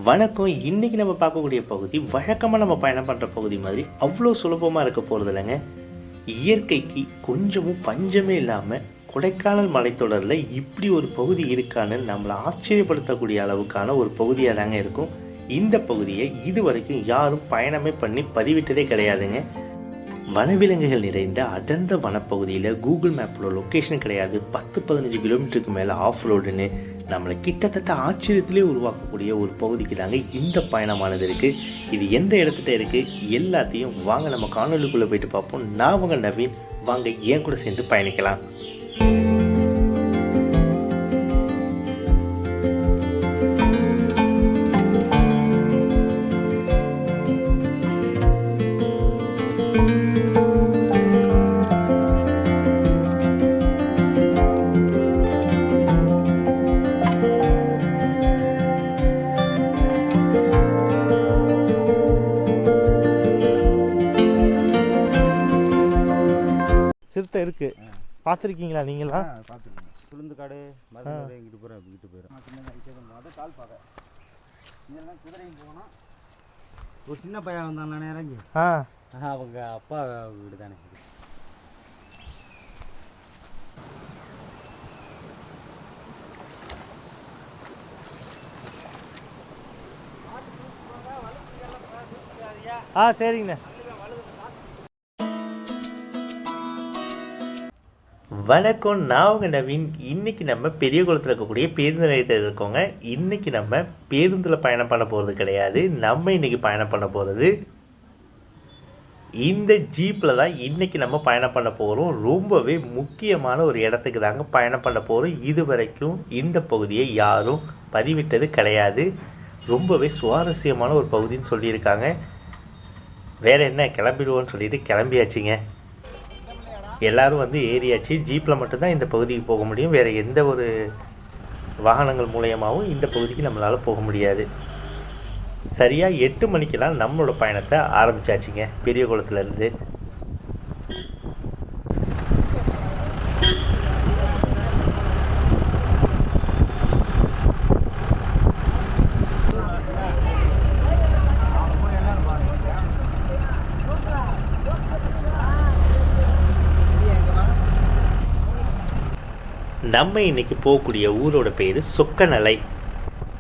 வணக்கம். இன்றைக்கி நம்ம பார்க்கக்கூடிய பகுதி வழக்கமாக நம்ம பயணம் பண்ணுற பகுதி மாதிரி அவ்வளோ சுலபமாக இருக்க போகிறது இல்லைங்க. இயற்கைக்கு கொஞ்சமும் பஞ்சமே இல்லாமல் கொடைக்கானல் மலைத்தொடரில் இப்படி ஒரு பகுதி இருக்கான்னு நம்மளை ஆச்சரியப்படுத்தக்கூடிய அளவுக்கான ஒரு பகுதியாக தாங்க இருக்கும். இந்த பகுதியை இது வரைக்கும் யாரும் பயணமே பண்ணி பதிவிட்டதே கிடையாதுங்க. வனவிலங்குகள் நிறைந்த அடர்ந்த வனப்பகுதியில் கூகுள் மேப்பில் லொக்கேஷன் கிடையாது. 10-15 கிலோமீட்டருக்கு மேலே ஆஃப் ரோடுன்னு நம்மளை கிட்டத்தட்ட ஆச்சரியத்திலே உருவாக்கக்கூடிய ஒரு பகுதிக்கு தாங்க இந்த பயணமானது இருக்குது. இது எந்த இடத்துட்ட இருக்குது எல்லாத்தையும் வாங்க நம்ம காணொலிக்குள்ளே போயிட்டு பார்ப்போம். நான் உங்கள் நவீன், வாங்க ஏன் கூட சேர்ந்து பயணிக்கலாம். சிறுத்தை இருக்கு, பார்த்துருக்கீங்களா நீங்களாம்? பார்த்துருக்கீங்க. குளுந்து காடு மருந்து இங்கிட்டு போகிறேன் இங்கிட்டு போயிடும். அதை கால் பார்க்க இதெல்லாம் குதிரையும் போகணும். ஒரு சின்ன பையன் வந்தாங்க இறங்கி அவங்க அப்பா வீடு தானே. சரிங்கண்ணா. வணக்கம், நான் உங்கள் நவீன். இன்றைக்கி நம்ம பெரிய குளத்தில் இருக்கக்கூடிய பேருந்து நிலையத்தில் இருக்கோங்க. இன்றைக்கி நம்ம பேருந்தில் பயணம் பண்ண போகிறது கிடையாது. நம்ம இன்றைக்கி பயணம் பண்ண போகிறது இந்த ஜீப்பில் தான். இன்றைக்கி நம்ம பயணம் பண்ண போகிறோம். ரொம்பவே முக்கியமான ஒரு இடத்துக்கு தாங்க பயணம் பண்ண போகிறோம். இது வரைக்கும் இந்த பகுதியை யாரும் பதிவிட்டது கிடையாது. ரொம்பவே சுவாரஸ்யமான ஒரு பகுதின்னு சொல்லியிருக்காங்க. வேறு என்ன, கிளம்பிடுவோன்னு சொல்லிட்டு கிளம்பியாச்சுங்க. எல்லோரும் ஏறியாச்சு. ஜீப்பில் மட்டும்தான் இந்த பகுதிக்கு போக முடியும். வேறு எந்த ஒரு வாகனங்கள் மூலயமாவும் இந்த பகுதிக்கு நம்மளால் போக முடியாது. சரியாக 8 மணிக்கெல்லாம் நம்மளோட பயணத்தை ஆரம்பித்தாச்சுங்க பெரிய குளத்துலேருந்து. நம்ம இன்றைக்கி போகக்கூடிய ஊரோட பேர் சொக்கநலை.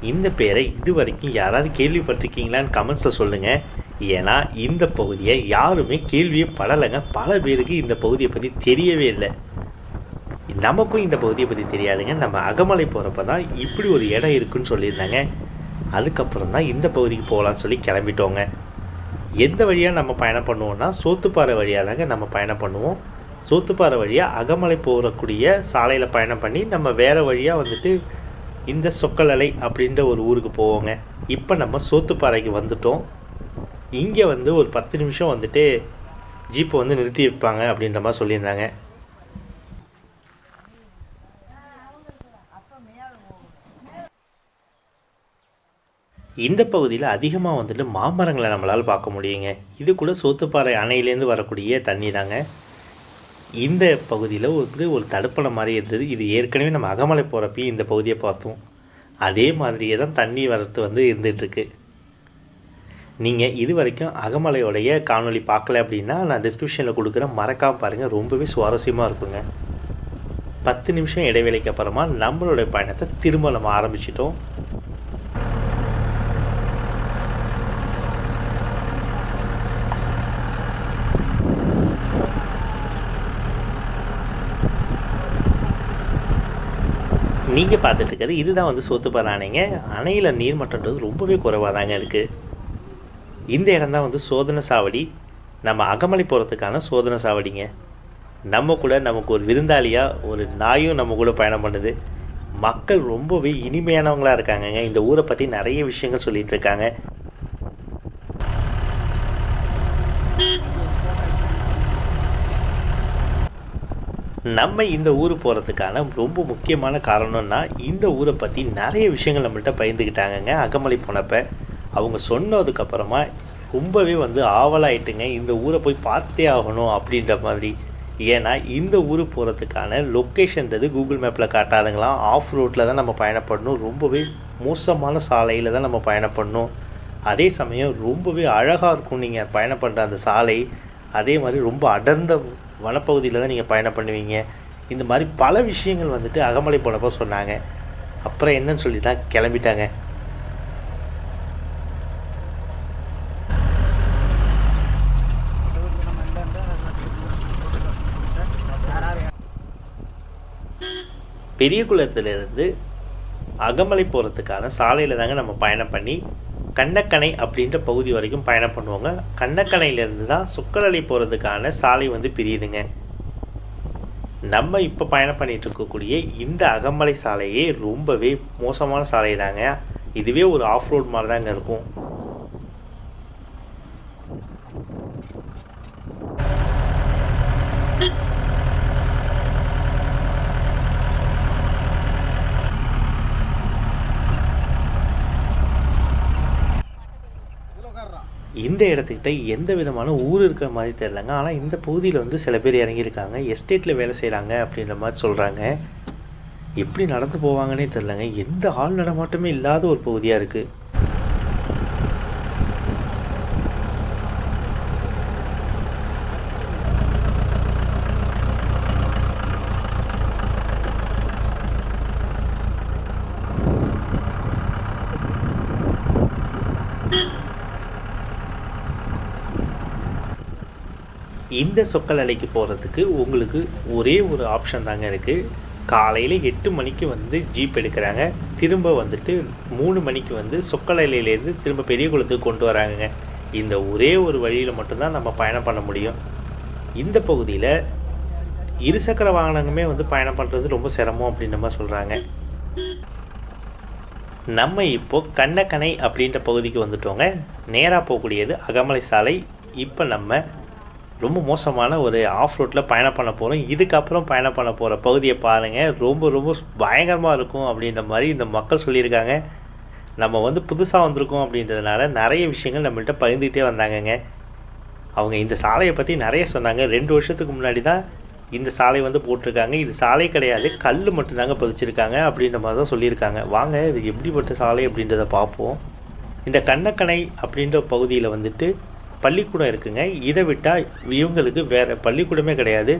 இந்த பேரை இது வரைக்கும் யாராவது கேள்விப்பட்டிருக்கீங்களான்னு கமெண்ட்ஸில் சொல்லுங்கள். ஏன்னா இந்த பகுதியை யாருமே கேள்வியே படலைங்க. பல பேருக்கு இந்த பகுதியை பற்றி தெரியவே இல்லை. நமக்கும் இந்த பகுதியை பற்றி தெரியாதுங்க. நம்ம அகமலை போகிறப்ப தான் இப்படி ஒரு இடம் இருக்குதுன்னு சொல்லியிருந்தாங்க. அதுக்கப்புறம் தான் இந்த பகுதிக்கு போகலான்னு சொல்லி கிளம்பிட்டோங்க. எந்த வழியாக நம்ம பயணம் பண்ணுவோம்னா சோத்துப்பாறை வழியாக தாங்க நம்ம பயணம் பண்ணுவோம். சோத்துப்பாறை வழியாக அகமலை போகக்கூடிய சாலையில் பயணம் பண்ணி நம்ம வேறு வழியாக இந்த சொக்கநலை அப்படின்ற ஒரு ஊருக்கு போவோங்க. இப்போ நம்ம சோத்துப்பாறைக்கு வந்துட்டோம். இங்கே ஒரு 10 நிமிஷம் ஜீப்பை நிறுத்தி வைப்பாங்க அப்படின்ற மாதிரி சொல்லியிருந்தாங்க. இந்த பகுதியில் அதிகமாக மாமரங்களை நம்மளால் பார்க்க முடியுங்க. இது கூட சோத்துப்பாறை அணையிலேருந்து வரக்கூடிய தண்ணி தாங்க. இந்த பகுதியில் ஒரு தடுப்பணை மாதிரி இருந்தது. இது ஏற்கனவே நம்ம அகமலை போகிறப்பையும் இந்த பகுதியை பார்த்தோம். அதே மாதிரியே தான் தண்ணி வரத்து இருந்துகிட்ருக்கு. நீங்கள் இது வரைக்கும் அகமலையோடைய காணொலி பார்க்கல அப்படின்னா நான் டிஸ்கிரிப்ஷனில் கொடுக்குறேன், மறக்காமல் பாருங்கள். ரொம்பவே சுவாரஸ்யமாக இருக்குங்க. 10 நிமிஷம் இடைவேளைக்கு அப்புறமா நம்மளுடைய பயணத்தை திரும்ப நம்ம ஆரம்பிச்சிட்டோம். நீங்கள் பார்த்துட்டு இருக்கிறது இதுதான் சோத்துப்பாறை அணைங்க. அணையில் நீர்மட்டன்றது ரொம்பவே குறைவாக தாங்க இருக்குது. இந்த இடம் தான் சோதனை சாவடி. நம்ம அகமலை போகிறதுக்கான சோதனை சாவடிங்க. நம்ம கூட நமக்கு ஒரு விருந்தாளியாக ஒரு நாயும் நம்ம கூட பயணம் பண்ணுது. மக்கள் ரொம்பவே இனிமையானவங்களாக இருக்காங்கங்க. இந்த ஊரை பற்றி நிறைய விஷயங்கள் சொல்லிகிட்டு இருக்காங்க. நம்ம இந்த ஊர் போகிறதுக்கான ரொம்ப முக்கியமான காரணம்னா இந்த ஊரை பற்றி நிறைய விஷயங்கள் நம்மள்கிட்ட பகிர்ந்துக்கிட்டாங்கங்க. அகமலை போனப்போ அவங்க சொன்னதுக்கப்புறமா ரொம்பவே ஆவலாயிட்டுங்க. இந்த ஊரை போய் பார்த்தே ஆகணும் அப்படின்ற மாதிரி. ஏன்னா இந்த ஊர் போகிறதுக்கான லொக்கேஷன்றது கூகுள் மேப்பில் காட்டாதுங்களாம். ஆஃப் ரோட்டில் தான் நம்ம பயணப்படணும். ரொம்பவே மோசமான சாலையில் தான் நம்ம பயணப்படணும். அதே சமயம் ரொம்பவே அழகாக இருக்கும் நீங்கள் பயணம் பண்ணுற அந்த சாலை. அதே மாதிரி ரொம்ப அடர்ந்த வனப்பகுதியில் தான் நீங்கள் பயணம் பண்ணுவீங்க. இந்த மாதிரி பல விஷயங்கள் வந்துட்டு அகமலை போனப்போ சொன்னாங்க. அப்புறம் என்னன்னு சொல்லி தான் கிளம்பிட்டாங்க. பெரிய குளத்திலிருந்து அகமலை போகிறதுக்கான சாலையில் தாங்க நம்ம பயணம் பண்ணி கண்ணக்கணை அப்படின்ற பகுதி வரைக்கும் பயணம் பண்ணுவாங்க. கண்ணக்கணையிலேருந்து தான் சொக்கலலை போகிறதுக்கான சாலை வந்து பிரியுதுங்க. நம்ம இப்போ பயணம் பண்ணிகிட்டு இருக்கக்கூடிய இந்த அகமலை சாலையே ரொம்பவே மோசமான சாலை தாங்க. இதுவே ஒரு ஆஃப் ரோட் மாதிரி தாங்க இருக்கும். இந்த இடத்துக்கிட்ட எந்த விதமான ஊர் இருக்கிற மாதிரி தெரிலங்க. ஆனால் இந்த பகுதியில் வந்து சில பேர் இறங்கியிருக்காங்க. எஸ்டேட்டில் வேலை செய்கிறாங்க அப்படின்ற மாதிரி சொல்கிறாங்க. எப்படி நடந்து போவாங்கன்னே தெரிலங்க. எந்த ஆள் நடமாட்டமே இல்லாத ஒரு பகுதியாக இருக்குது. இந்த சொக்கலலைக்கு போகிறதுக்கு உங்களுக்கு ஒரே ஒரு ஆப்ஷன் தாங்க இருக்குது. காலையில் 8 மணிக்கு வந்து ஜீப் எடுக்கிறாங்க. திரும்ப வந்துட்டு 3 மணிக்கு வந்து சொக்கலலையிலேருந்து திரும்ப பெரிய குளத்துக்கு கொண்டு வராங்க. இந்த ஒரே ஒரு வழியில் மட்டும்தான் நம்ம பயணம் பண்ண முடியும். இந்த பகுதியில் இருசக்கர வாகனங்களுமே வந்து பயணம் பண்ணுறது ரொம்ப சிரமம் அப்படின்ற மாதிரி சொல்கிறாங்க. நம்ம இப்போது கண்ணக்கணை அப்படின்ற பகுதிக்கு வந்துட்டோங்க. நேராக போகக்கூடியது அகமலை சாலை. இப்போ நம்ம ரொம்ப மோசமான ஒரு ஆஃப் ரோட்டில் பயணம் பண்ண போகிறோம். இதுக்கப்புறம் பயணம் பண்ண போகிற பகுதியை பாருங்கள். ரொம்ப ரொம்ப பயங்கரமாக இருக்கும் அப்படின்ற மாதிரி இந்த மக்கள் சொல்லியிருக்காங்க. நம்ம வந்து புதுசாக வந்திருக்கோம் அப்படின்றதுனால நிறைய விஷயங்கள் நம்மள்கிட்ட பகிர்ந்துக்கிட்டே வந்தாங்கங்க. அவங்க இந்த சாலையை பற்றி நிறைய சொன்னாங்க. 2 வருஷத்துக்கு முன்னாடி தான் இந்த சாலை வந்து போட்டிருக்காங்க. இது சாலை கிடையாது, கல் மட்டும்தாங்க பதிச்சிருக்காங்க அப்படின்ற மாதிரி தான் சொல்லியிருக்காங்க. வாங்க இது எப்படிப்பட்ட சாலை அப்படின்றத பார்ப்போம். இந்த கண்ணக்கணை அப்படின்ற பகுதியில் வந்துட்டு பள்ளிக்கூடம் இருக்குங்க. இதை விட்டால் இவங்களுக்கு வேறு பள்ளிக்கூடமே கிடையாது.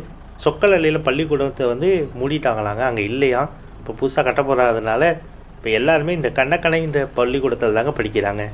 சொக்கலலையில் பள்ளிக்கூடத்தை வந்து மூடிட்டாங்களாங்க, அங்கே இல்லையா. இப்போ புதுசாக கட்ட போகிறதுனால இப்போ எல்லாருமே இந்த கண்ணக்கணைன்ற பள்ளிக்கூடத்தில் தாங்க படிக்கிறாங்க.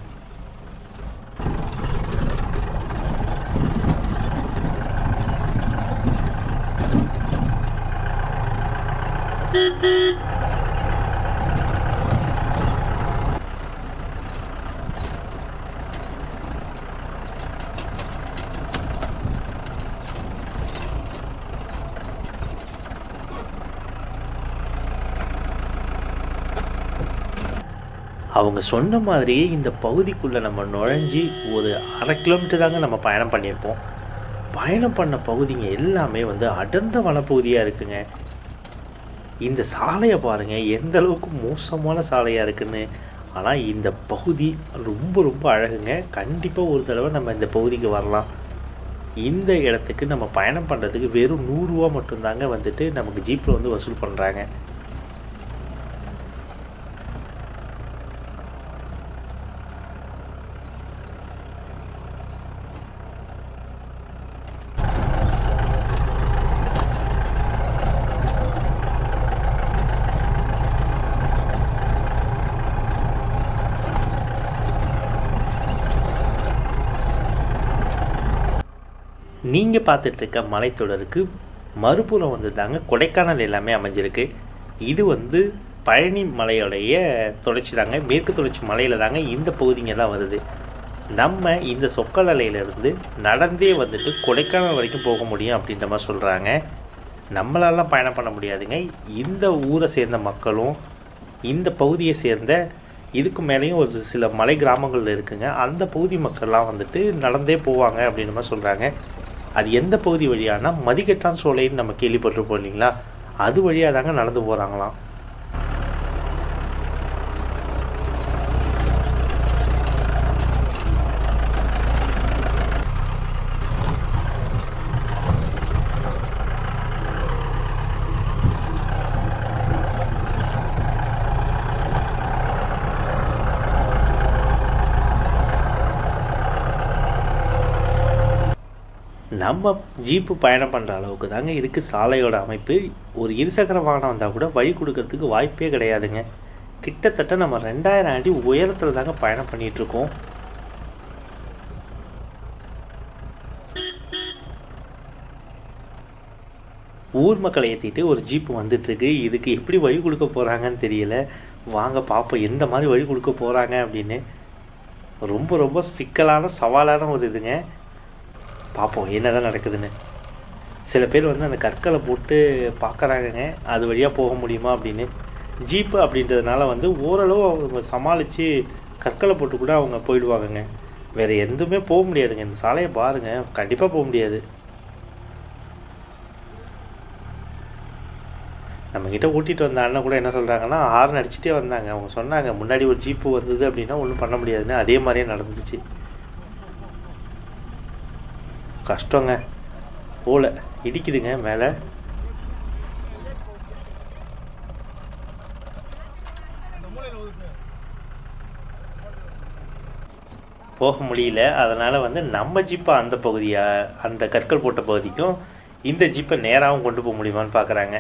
அவங்க சொன்ன மாதிரியே இந்த பகுதிக்குள்ளே நம்ம நுழைஞ்சி ஒரு 1/2 கிலோமீட்டர் தாங்க நம்ம பயணம் பண்ணியிருப்போம். பயணம் பண்ண பகுதிங்க எல்லாமே வந்து அடர்ந்த வனப்பகுதியாக இருக்குங்க. இந்த சாலையை பாருங்கள் எந்த அளவுக்கு மோசமான சாலையாக இருக்குன்னு. ஆனால் இந்த பகுதி ரொம்ப ரொம்ப அழகுங்க. கண்டிப்பாக ஒரு தடவை நம்ம இந்த பகுதிக்கு வரலாம். இந்த இடத்துக்கு நம்ம பயணம் பண்ணுறதுக்கு வெறும் 100 ரூபா மட்டும்தாங்க வந்துட்டு நமக்கு ஜீப்பில் வந்து வசூல் பண்ணுறாங்க. நீங்கள் பார்த்துட்ருக்க மலைத்தொடருக்கு மறுபுறம் வந்து தாங்க கொடைக்கானல் எல்லாமே அமைஞ்சிருக்கு. இது வந்து பழனி மலையோடைய தொடர்ச்சி தாங்க. மேற்கு தொடர்ச்சி மலையில் தாங்க இந்த பகுதிங்கெல்லாம் வருது. நம்ம இந்த சொக்கலலையிலேருந்து நடந்தே வந்துட்டு கொடைக்கானல் வரைக்கும் போக முடியும் அப்படின்ற மாதிரி சொல்கிறாங்க. நம்மளாலாம் பயணம் பண்ண முடியாதுங்க. இந்த ஊரை சேர்ந்த மக்களும் இந்த பகுதியை சேர்ந்த இதுக்கு மேலேயும் ஒரு சில மலை கிராமங்கள் இருக்குங்க. அந்த பகுதி மக்கள்லாம் வந்துட்டு நடந்தே போவாங்க அப்படின்ற மாதிரி சொல்கிறாங்க. அது எந்த பகுதி வழியானா மதிக்கட்டான் சோலைன்னு நம்ம கேள்விப்பட்டிருப்போம் இல்லைங்களா, அது வழியாக தாங்க நடந்து போகிறாங்களாம். நம்ம ஜீப்பு பயணம் பண்ணுற அளவுக்கு தாங்க இருக்குது சாலையோட அமைப்பு. ஒரு இருசக்கர வாகனம் வந்தால் கூட வழி கொடுக்கறதுக்கு வாய்ப்பே கிடையாதுங்க. கிட்டத்தட்ட நம்ம 2000 அடி உயரத்தில் தாங்க பயணம் பண்ணிகிட்ருக்கோம். ஊர் மக்களை ஏற்றிட்டு ஒரு ஜீப்பு வந்துட்டுருக்கு. இதுக்கு எப்படி வழி கொடுக்க போகிறாங்கன்னு தெரியல. வாங்க பார்ப்போம் எந்த மாதிரி வழி கொடுக்க போகிறாங்க அப்படின்னு. ரொம்ப ரொம்ப சிக்கலான சவாலான ஒரு இதுங்க. பார்ப்போம் என்ன தான் நடக்குதுன்னு. சில பேர் வந்து அந்த கற்களை போட்டு பார்க்குறாங்கங்க அது வழியாக போக முடியுமா அப்படின்னு. ஜீப்பு அப்படின்றதுனால வந்து ஓரளவு அவங்க சமாளித்து கற்களை போட்டு கூட அவங்க போயிடுவாங்கங்க. வேறு எதுவுமே போக முடியாதுங்க. இந்த சாலையை பாருங்கள், கண்டிப்பாக போக முடியாது. நம்மக்கிட்ட ஓட்டிகிட்டு வந்த அண்ணன் கூட என்ன சொல்கிறாங்கன்னா, ஹார்ன் அடிச்சுட்டே வந்தாங்க. அவங்க சொன்னாங்க முன்னாடி ஒரு ஜீப்பு வந்தது அப்படின்னா ஒன்றும் பண்ண முடியாதுன்னு. அதே மாதிரியே நடந்துச்சு. கஷ்டங்க, போல இடிக்குதுங்க மேலே. போக முடியல. அதனால் வந்து நம்ம ஜீப்பை அந்த பகுதியாக அந்த கற்கள் போட்ட பகுதிக்கும் இந்த ஜீப்பை நேராகவும் கொண்டு போக முடியுமான்னு பார்க்குறாங்க.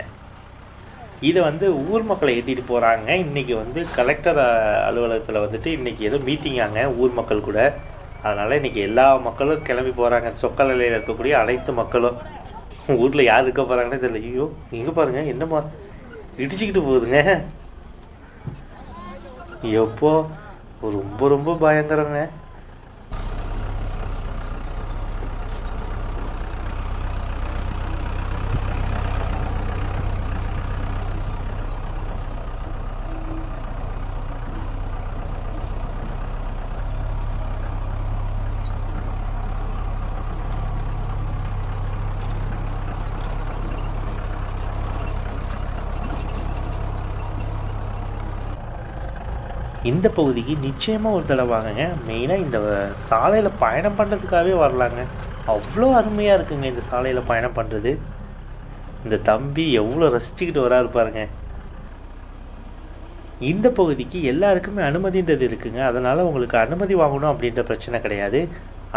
இதை வந்து ஊர் மக்களை ஏற்றிட்டு போகிறாங்க. இன்றைக்கி வந்து கலெக்டர் அலுவலகத்தில் வந்துட்டு இன்றைக்கி ஏதோ மீட்டிங்காங்க ஊர் மக்கள் கூட. அதனால் இன்றைக்கி எல்லா மக்களும் கிளம்பி போகிறாங்க. சொக்க நிலையில் இருக்கக்கூடிய அனைத்து மக்களும். ஊரில் யார் இருக்க போகிறாங்கன்னே தெரியல. ஐயோ இங்கே பாருங்கள் என்னம்மா இடிச்சுக்கிட்டு போகுதுங்க. எப்போ ரொம்ப ரொம்ப பயங்கரங்க. இந்த பகுதிக்கு நிச்சயமாக ஒரு தடவை வாங்குங்க. மெயினாக இந்த சாலையில் பயணம் பண்ணுறதுக்காகவே வரலாங்க. அவ்வளோ அருமையாக இருக்குங்க இந்த சாலையில் பயணம் பண்ணுறது. இந்த தம்பி எவ்வளோ ரசிச்சுக்கிட்டு வராரு பாருங்க. இந்த பகுதிக்கு எல்லாருக்குமே அனுமதின்றது இருக்குங்க. அதனால் உங்களுக்கு அனுமதி வாங்கணும் அப்படின்ற பிரச்சனை கிடையாது.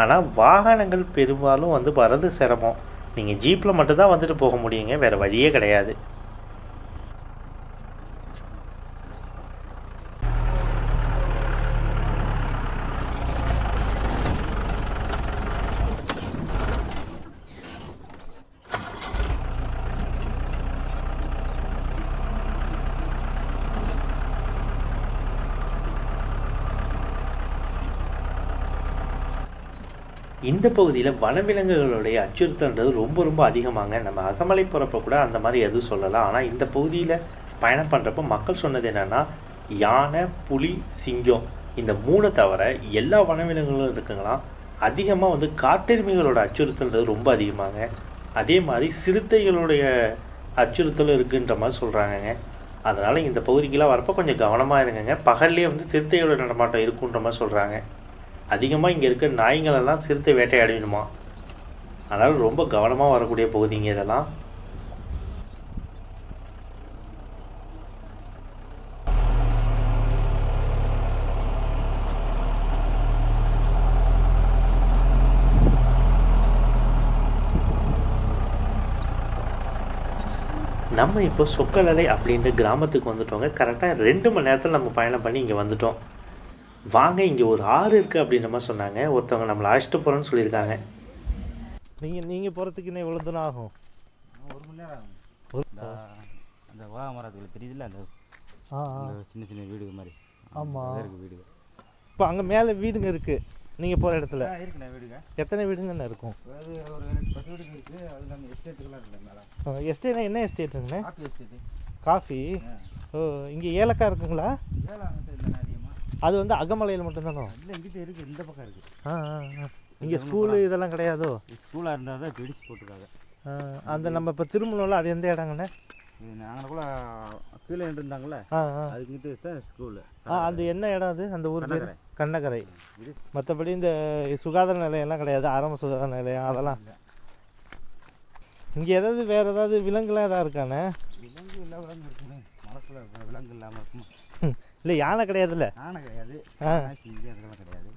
ஆனால் வாகனங்கள் பெரும்பாலும் வந்து வரது சிரமம். நீங்கள் ஜீப்பில் மட்டும்தான் வந்துட்டு போக முடியுங்க, வேறு வழியே கிடையாது. இந்த பகுதியில் வனவிலங்குகளுடைய அச்சுறுத்தல்ன்றது ரொம்ப ரொம்ப அதிகமாங்க. நம்ம அகமலை போகிறப்ப கூட அந்த மாதிரி எதுவும் சொல்லலாம். ஆனால் இந்த பகுதியில் பயணம் பண்ணுறப்போ மக்கள் சொன்னது என்னென்னா, யானை, புலி, சிங்கம் இந்த 3 தவிர எல்லா வனவிலங்குகளும் இருக்குங்களாம். அதிகமாக வந்து காட்டெருமைகளோட அச்சுறுத்தல்ன்றது ரொம்ப அதிகமாங்க. அதே மாதிரி சிறுத்தைகளுடைய அச்சுறுத்தலும் இருக்குன்ற மாதிரி சொல்கிறாங்கங்க. அதனால் இந்த பகுதிக்கெலாம் வரப்போ கொஞ்சம் கவனமாக இருங்கங்க. பகல்லே வந்து சிறுத்தைகளோட நடமாட்டம் இருக்குன்ற மாதிரி சொல்கிறாங்க. அதிகமாக இங்கே இருக்க நாய்களெல்லாம் சிறுத்தை வேட்டையாடிடுமா. அதனால் ரொம்ப கவனமாக வரக்கூடிய பகுதிங்க இதெல்லாம். நம்ம இப்போ சொக்கநிலை அப்படின்ற கிராமத்துக்கு வந்துட்டோங்க. கரெக்டாக 2 மணி நேரத்தில் நம்ம பயணம் பண்ணி இங்கே வந்துட்டோம். வாங்க, இங்கே ஒரு ஆறு இருக்குது அப்படின்ற மாதிரி சொன்னாங்க. ஒருத்தவங்க நம்மளை அழைச்சிட்டு போகிறோன்னு சொல்லியிருக்காங்க. நீங்கள் போகிறதுக்கு இன்னும் எவ்வளோ தூரம் ஆகும்? 1 மணி நேரம் ஆகும். அந்த வாழை மரத்துக்கு தெரியுதுல்ல, அந்த சின்ன சின்ன வீடு மாதிரி. ஆமாம், இருக்குது வீடு. இப்போ அங்கே மேலே வீடுங்க இருக்குது நீங்கள் போகிற இடத்துல? இருக்குண்ணா வீடுங்க. எத்தனை வீடுங்கண்ணா இருக்கும்? அது ஒரு 10 வீடுங்க இருக்குது. அது நம்ம எஸ்டேட்டுக்கெல்லாம் இருக்குது மேலே. எஸ்டேட்னா என்ன எஸ்டேட்டுங்கண்ணே? Coffee estate. காஃபி? ஓ, இங்கே ஏலக்காய் இருக்குங்களா? ஏலக்காய் இல்லைண்ணா அதிகமாக. அது வந்து அகமலையில் மட்டும்தானோ? இல்லை, இங்கிட்ட இருக்குது, இந்த பக்கம் இருக்குது. இங்கே ஸ்கூலு இதெல்லாம் கிடையாதோ? ஸ்கூலாக இருந்தால் தான் பிடிச்சி போட்டுருக்காங்க. அந்த நம்ம இப்போ திருமணம்ல அது எந்த இடங்கண்ணே? நாங்கள் கூட கீழே இருந்தாங்களே, அதுக்கிட்ட தான் ஸ்கூலு. அது என்ன இடம் அது? அந்த ஊர் பேர் கண்ணகரை. மற்றபடி இந்த சுகாதார நிலையெல்லாம் கிடையாது, ஆரம்ப சுகாதார நிலையம் அதெல்லாம். இங்கே ஏதாவது வேறு ஏதாவது விலங்குலாம் எதாவது இருக்காண்ணே? விலங்கு எல்லா விலங்கு இருக்குண்ணே. மரத்தில் விலங்கு இல்லாமல் இருக்குமா? இல்லை, யானை கிடையாதுல்ல? யானை கிடையாது, சிங்கம் அதெல்லாம் கிடையாது.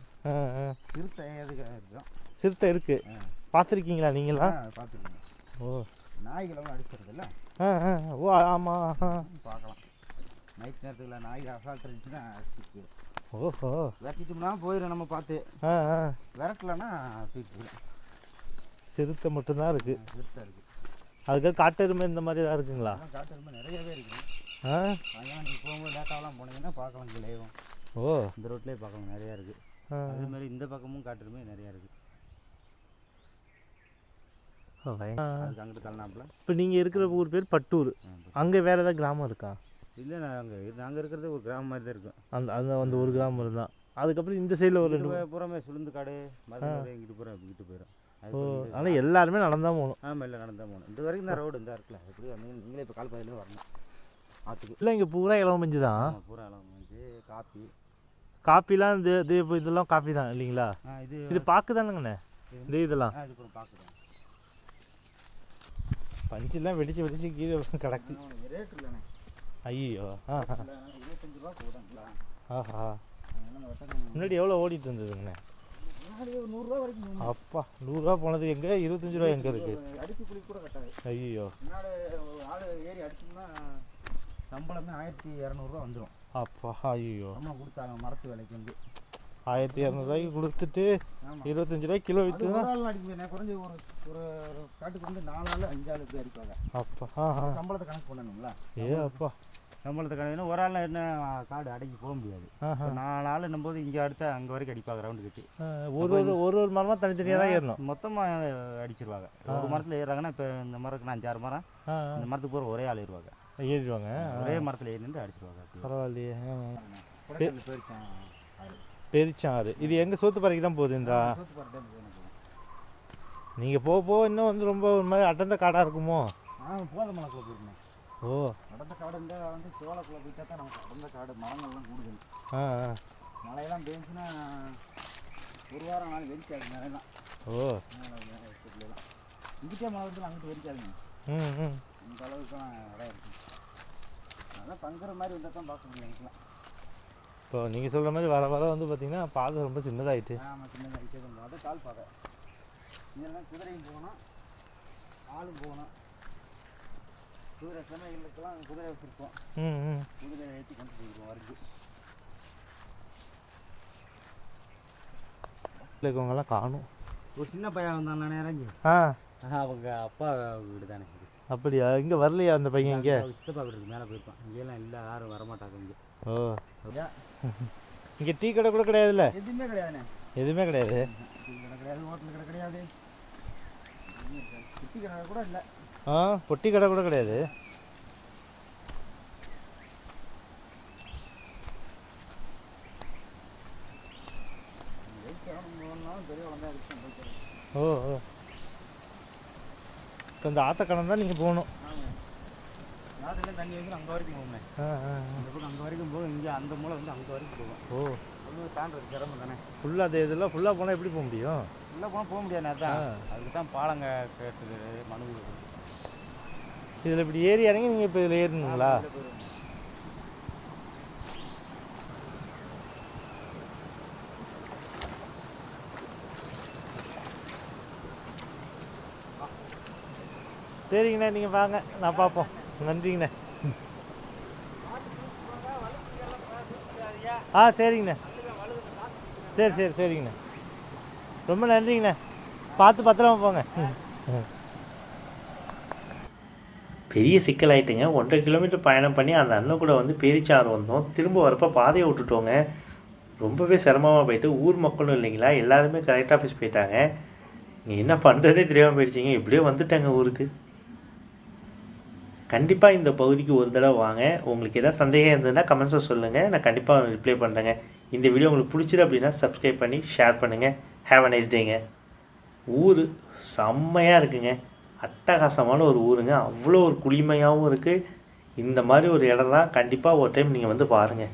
சிறுத்தை எதுக்கு இருக்கும்? சிறுத்தை இருக்குது. பார்த்துருக்கீங்களா நீங்களா? பார்த்துருக்கேன். ஓ நாய்களெல்லாம் அடிச்சிருக்குல்ல. ஓ ஆமாம். பார்க்கலாம். நைட் நேரத்துக்குள்ள நாய் அசால்ட் இருந்துச்சுன்னா அடிச்சு ஓஹோ விரட்டிட்டோம்னா போயிடும். நம்ம பார்த்து விரட்டலன்னா தூக்கிட்டு சிறுத்தை மட்டும்தான் இருக்குது. சிறுத்தை இருக்குது. அதுக்காக காட்டெருமை இந்த மாதிரி தான் இருக்குங்களா? காட்டெருமை நிறையவே இருக்குது. அதெல்லாம் நீங்கள் போகும்போது லேட்டாகலாம் போனீங்கன்னா பார்க்கலாம். கிளேவும் ஓ இந்த ரோட்லேயே பார்க்கலாம், நிறையா இருக்குது. அதே மாதிரி இந்த பக்கமும் காட்டெருமை நிறையா இருக்குது. அதுக்கு அங்கிட்டு தள்ளினாப்புல. இப்போ நீங்கள் இருக்கிற ஊர் பேர் பட்டூர். அங்கே வேறு ஏதாவது கிராமம் இருக்கா? இல்லை, நாங்கள் இருக்கிறது ஒரு கிராமம் மாதிரி தான் இருக்கும். அந்த ஒரு கிராமம் தான். அதுக்கப்புறம் இந்த சைடில் ஒரு 2 புறமே சுளுந்து காடு மருந்து இங்கிட்டு போகிறோம், இங்கிட்டு போயிடும். ஓ ஆனால் எல்லாருமே நடந்தால் போகணும். ஆமாம், இல்லை நடந்தால் போகணும். இந்த வரைக்கும் தான் ரோடு இந்த இருக்குல்ல. எப்படி வந்தீங்க நீங்களே இப்போ கால் பாதையிலே வரணும் ஆற்றுக்கு. இல்லை இங்கே பூரா இளவு மஞ்சு தான். பூரா இளவு மஞ்சு, காப்பிலாம் இப்போ இதெல்லாம் காப்பி தான் இல்லைங்களா? இது பாக்கு தானுங்கண்ணே இதெல்லாம். இது கூட பார்க்குறேன். பஞ்செல்லாம் வெடிச்சு கீழே கிடக்கு. ரேட் இல்லைண்ணே. ஐயோ 25 ரூபா போடுங்களா? ஆஹா முன்னாடி எவ்வளோ ஓடிட்டு இருந்ததுங்கண்ணே? முன்னாடி ஒரு 100 ரூபா வரைக்கும். அப்பா 100 ரூபா போனது எங்கே? 25 ரூபா எங்கே இருக்குது? அடிச்சு குளிக்க கூட கட்டாது. ஐயோ முன்னாடி ஆள் ஏறி அடிச்சோம்னா சம்பளமே 1200 ரூபா வந்துடும். அப்பா ஐயோ நம்ம கொடுத்தாங்க மரத்து விலைக்கு வந்து 1200 ரூபாய்க்கு கொடுத்துட்டு 25 ரூபாய்க்கு கிலோ விற்று அடிக்க முடியாது. குறைஞ்சி ஒரு காட்டுக்கு வந்து 4 ஆள் 5 ஆளுக்கு அடிப்பாங்க. அப்பா சம்பளத்தை கணக்கு பண்ணணும்ல. அப்பா சம்பளத்தை கணக்குன்னா ஒரு ஆள் என்ன காடு அடக்கி போக முடியாது. 4 ஆள் என்னும்போது இங்கே அடுத்த அங்கே வரைக்கும் அடிப்பாங்க ரவுண்டு கட்டி. ஒரு மரமாக தனித்தனியாக தான் ஏறணும். மொத்தமாக அடிச்சிருவாங்க. ஒரு மரத்தில் ஏறுறாங்கன்னா இப்போ இந்த மரத்துக்கு 5-6 மரம், இந்த மரத்துக்கு போகிற ஒரே ஆள் ஏறுவாங்க. ஒரே மரத்தில் ஏறி நின்று அடிச்சிருவாங்க. பரவாயில்லையே. போயிருச்சான் பெரிச்சான். இது எங்கள் சோத்துப்பாறைக்கு தான் போகுது. இந்த நீங்கள் போக இன்னும் வந்து ரொம்ப ஒரு மாதிரி அடர்ந்த காடாக இருக்குமோ? போதமலைக்குள்ளே போயிருந்தேன். ஓ அடர்ந்த காடு இருந்தால் வந்து சோளக்குள்ளே போயிட்டா தான் நமக்கு அடர்ந்த காடு, மரங்கள்லாம் கூடுது. மழையெல்லாம் பெஞ்சுன்னா ஒரு வாரம் நாள் வெறிக்காது மழைலாம். ஓ இங்கிட்டே மழை வந்து அங்கிட்டு வெறிக்காதுங்க. இந்த அளவுக்குலாம் இடம் இருக்குது. அதெல்லாம் தங்குற மாதிரி வந்தால் தான் பார்க்க முடியும் எனக்குலாம். இப்போ நீங்கள் சொல்கிற மாதிரி வர வந்து பார்த்தீங்கன்னா பாதை ரொம்ப சின்னதாகிட்டு. ஆமாம், சின்னதாகிட்டே தான். அதை கால் பாதை. இதெல்லாம் குதிரையும் போகணும், ஆளும் போகணும். குதிரை சென்னைகளுக்கெல்லாம் குதிரை வச்சுருப்போம். குதிரை ஏற்றி கொண்டு போயிருக்கோம் வரைக்கும். இருக்கவங்கெல்லாம் காணும். ஒரு சின்ன பையன் வந்தான் இறங்கி. அவங்க அப்பா வீடு தானே. அப்படியா? இங்கே வரலையா அந்த பையன்? இங்கே சித்தப்பா வீட்டுக்கு மேலே போயிருப்பான். இங்கெல்லாம் இல்லை, யாரும் வரமாட்டாங்க இங்கே. ஓ இங்கே டீ கடை கூட கிடையாதுல்ல? எதுவுமே கிடையாதுண்ணே. எதுவுமே கிடையாது. டீ கடை கிடையாது, ஹோட்டல் கடை கிடையாது, குட்டி கடை கூட இல்லை. பொட்டி கடை கூட கிடையாது. ஓ இப்போ இந்த ஆத்தக்கணம் தான் நீங்கள் போகணும். ஆற்றுல தண்ணி வந்து அங்கே வரைக்கும் போகுமே. இந்த பக்கம் அங்கே வரைக்கும் போகும். இங்கே அந்த மூளை வந்து அங்கே வரைக்கும் போகும். ஓ ஒன்று தாண்டது சிரமம் தானே. ஃபுல்லாக அது இதெல்லாம் ஃபுல்லாக போனால் எப்படி போக முடியும்? ஃபுல்லாக போனால் போக முடியாது. அதான் அதுக்கு தான் பாலங்க கேட்டு மனு. இதில் இப்படி ஏறி இறங்கி நீங்கள் இப்போ இதில் ஏறணுங்களா? சரிங்கண்ணே, நீங்கள் வாங்க, நான் பார்ப்போம். நன்றிங்கண்ணே. சரிங்கண்ணே. சரிங்கண்ணே. ரொம்ப நன்றிங்கண்ணே. பார்த்து பத்திரமா போங்க. பெரிய சிக்கலாயிட்டுங்க. 1.5 கிலோமீட்டர் பயணம் பண்ணி அந்த அண்ணன் கூட வந்து பேரிச்சாறு வந்தோம். திரும்ப வரப்போ பாதையை விட்டுட்டோங்க. ரொம்பவே சிரமமாக போயிட்டு, ஊர் மக்களும் இல்லைங்களா, எல்லாருமே கலெக்டர் ஆஃபீஸ் போயிட்டாங்க. நீங்கள் என்ன பண்ணுறதே தெரியாமல் போயிடுச்சிங்க. இப்படியே வந்துட்டாங்க ஊருக்கு. கண்டிப்பாக இந்த பகுதிக்கு ஒரு தடவை வாங்க. உங்களுக்கு எதாவது சந்தேகம் இருந்ததுன்னா கமெண்ட்ஸில் சொல்லுங்கள், நான் கண்டிப்பாக ரிப்ளை பண்ணுறேங்க. இந்த வீடியோ உங்களுக்கு பிடிச்சிது அப்படின்னா சப்ஸ்கிரைப் பண்ணி ஷேர் பண்ணுங்கள். ஹேவ் அ நைஸ் டேங்க. ஊர் செம்மையாக இருக்குங்க. அட்டகாசமான ஒரு ஊருங்க. அவ்வளோ ஒரு குளிமையாகவும் இருக்குது. இந்த மாதிரி ஒரு இடம்லாம் கண்டிப்பாக ஒரு டைம் நீங்கள் வந்து பாருங்கள்.